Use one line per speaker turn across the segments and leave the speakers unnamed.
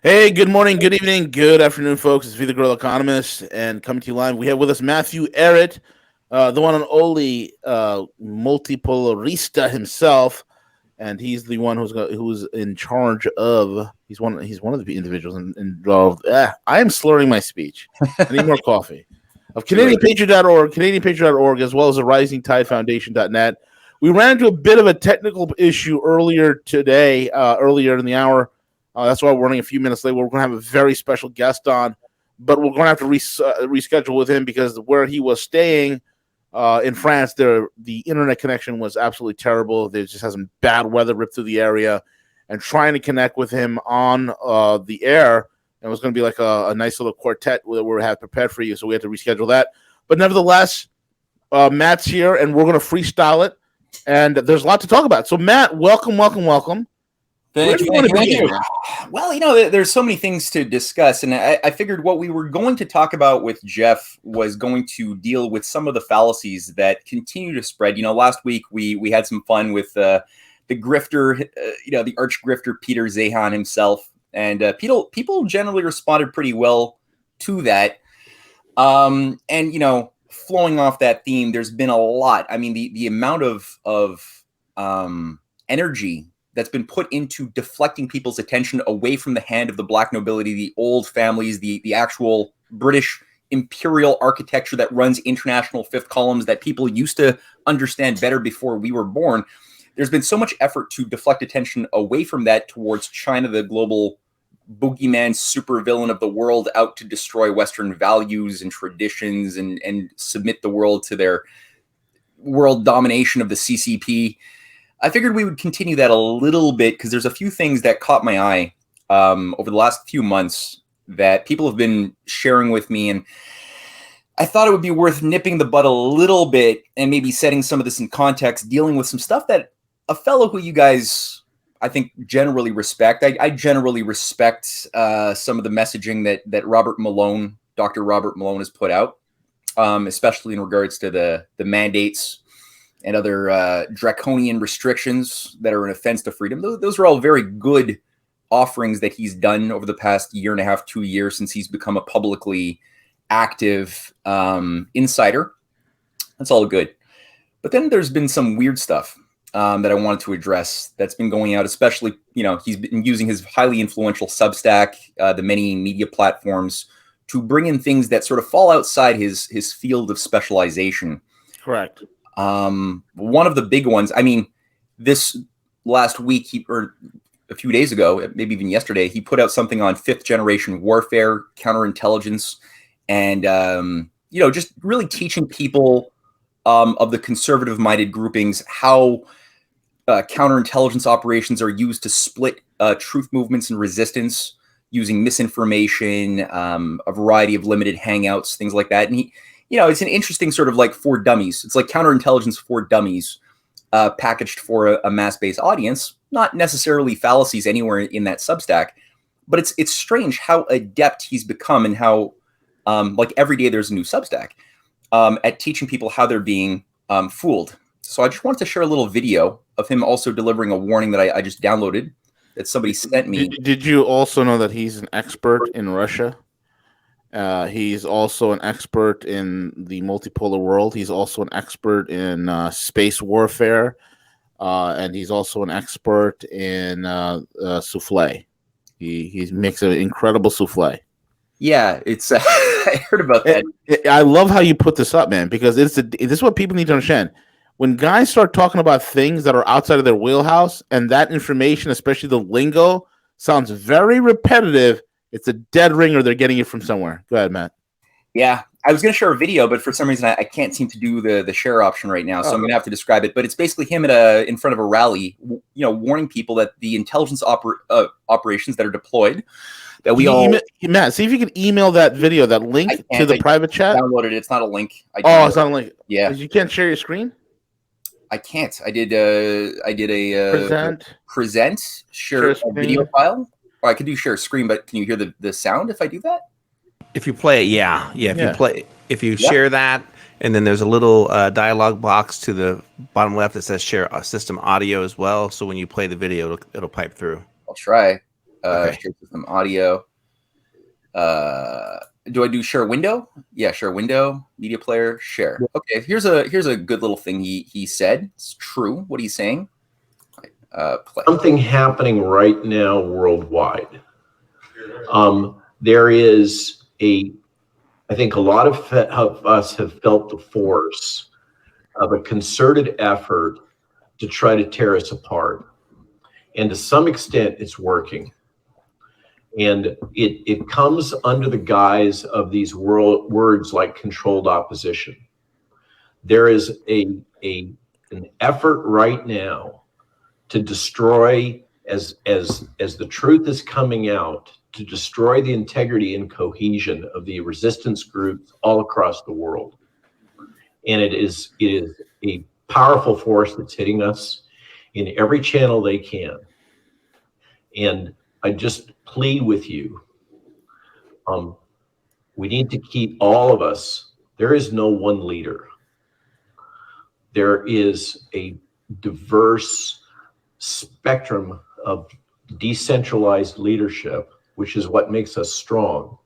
Hey, good morning, good evening, good afternoon, folks. It's V the Girl Economist, and coming to you live, we have with us Matthew Ehret, the one and only multipolarista himself, and he's the one who's in charge of. He's one of the individuals involved. I am slurring my speech. I need more coffee. Of CanadianPatriot.org, CanadianPatriot.org, as well as the RisingTideFoundation.net. We ran into a bit of a technical issue earlier today, earlier in the hour. That's why we're running a few minutes late. We're going to have a very special guest on, but we're going to have to reschedule with him because where he was staying in France, the internet connection was absolutely terrible. They just had some bad weather ripped through the area, and trying to connect with him on the air, it was going to be like a nice little quartet that we have prepared for you, so we had to reschedule that. But nevertheless, Matt's here, and we're going to freestyle it, and there's a lot to talk about. So, Matt, welcome.
Thank you. Well, there's so many things to discuss, and I figured what we were going to talk about with Jeff was going to deal with some of the fallacies that continue to spread. Last week we had some fun with the grifter, the arch grifter Peter Zeihan himself, and people generally responded pretty well to that. And flowing off that theme, there's been a lot. I mean, the amount of energy that's been put into deflecting people's attention away from the hand of the black nobility, the old families, the actual British imperial architecture that runs international fifth columns that people used to understand better before we were born. There's been so much effort to deflect attention away from that towards China, the global boogeyman supervillain of the world, out to destroy Western values and traditions and submit the world to their world domination of the CCP. I figured we would continue that a little bit because there's a few things that caught my eye over the last few months that people have been sharing with me, and I thought it would be worth nipping the bud a little bit and maybe setting some of this in context, dealing with some stuff that a fellow who you guys, I think, generally respect. I generally respect some of the messaging that Robert Malone, Dr. Robert Malone, has put out, especially in regards to the mandates and other draconian restrictions that are an offense to freedom. Those are all very good offerings that he's done over the past year and a half, 2 years since he's become a publicly active insider. That's all good. But then there's been some weird stuff that I wanted to address that's been going out, especially, he's been using his highly influential Substack, the many media platforms, to bring in things that sort of fall outside his field of specialization.
Correct.
One of the big ones, I mean, this last week, or a few days ago, maybe even yesterday, he put out something on fifth generation warfare, counterintelligence, and, just really teaching people of the conservative minded groupings how counterintelligence operations are used to split truth movements and resistance using misinformation, a variety of limited hangouts, things like that. And it's an interesting sort of like for dummies. It's like counterintelligence for dummies packaged for a mass-based audience, not necessarily fallacies anywhere in that Substack, but it's strange how adept he's become and how like every day there's a new Substack at teaching people how they're being fooled. So I just wanted to share a little video of him also delivering a warning that I just downloaded that somebody sent me.
Did you also know that he's an expert in Russia? He's also an expert in the multipolar world. He's also an expert in space warfare, and he's also an expert in souffle. He makes an incredible souffle.
Yeah, it's I heard about that.
I love how you put this up, man, because this is what people need to understand. When guys start talking about things that are outside of their wheelhouse, and that information, especially the lingo, sounds very repetitive, it's a dead ringer. They're getting it from somewhere. Go ahead, Matt.
Yeah, I was going to share a video, but for some reason I can't seem to do the share option right now, so I'm going to have to describe it. But it's basically him in front of a rally, warning people that the intelligence operations that are deployed, that we all
Matt, see if you can email that video, that link to the private chat.
Downloaded it. It's not a link.
It's not a link. Yeah, you can't share your screen.
I can't. I did a present share a video file. Or I could do share screen, but can you hear the sound if I do that?
If you play it, if you share that, and then there's a little dialog box to the bottom left that says share system audio as well. So when you play the video, it'll pipe through.
I'll try. Share system audio. Do I do share window? Yeah, share window, media player, share. Okay, here's a good little thing he said. It's true what he's saying. Play.
Something happening right now worldwide. There is I think a lot of us have felt the force of a concerted effort to try to tear us apart. And to some extent, it's working. And it comes under the guise of these words like controlled opposition. There is an effort right now to destroy, as the truth is coming out, to destroy the integrity and cohesion of the resistance groups all across the world. And it is a powerful force that's hitting us in every channel they can. And I just plead with you, we need to keep all of us, there is no one leader. There is a diverse spectrum of decentralized leadership, which is what makes us strong.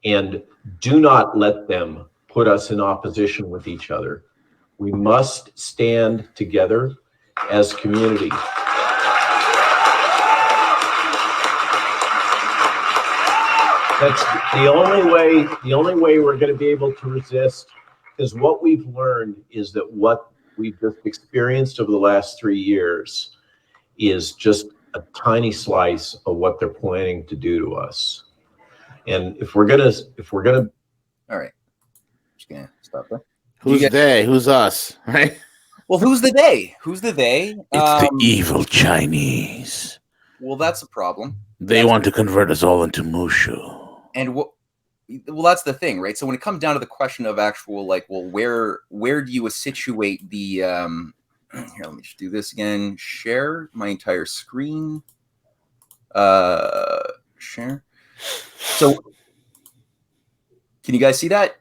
And do not let them put us in opposition with each other. We must stand together as community. That's the only way we're going to be able to resist, because what we've learned is that what we've just experienced over the last 3 years is just a tiny slice of what they're planning to do to us. And if we're gonna
all right, just gonna stop there.
Who's they? Who's us? Right?
Well, who's the they? Who's the they?
It's the evil Chinese.
Well, that's a problem.
They want to convert us all into Mushu.
And well, that's the thing, right? So when it comes down to the question of actual, like, well, where do you situate the here, let me just do this again. Share my entire screen. Share. So can you guys see that?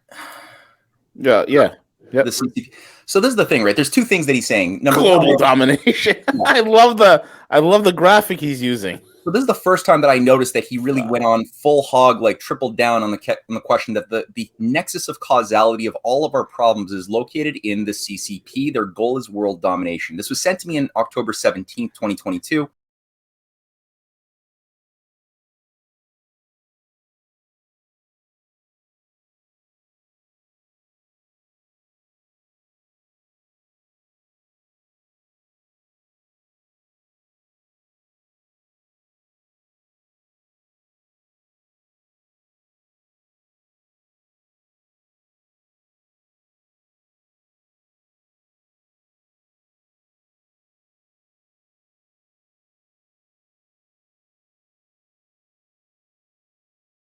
Yeah. Yep.
The CCP. So this is the thing, right? There's two things that he's saying. Number
Global
one,
domination. I love the graphic he's using.
So this is the first time that I noticed that he really went on full hog, like tripled down on the question that the nexus of causality of all of our problems is located in the CCP. Their goal is world domination. This was sent to me on October 17th, 2022.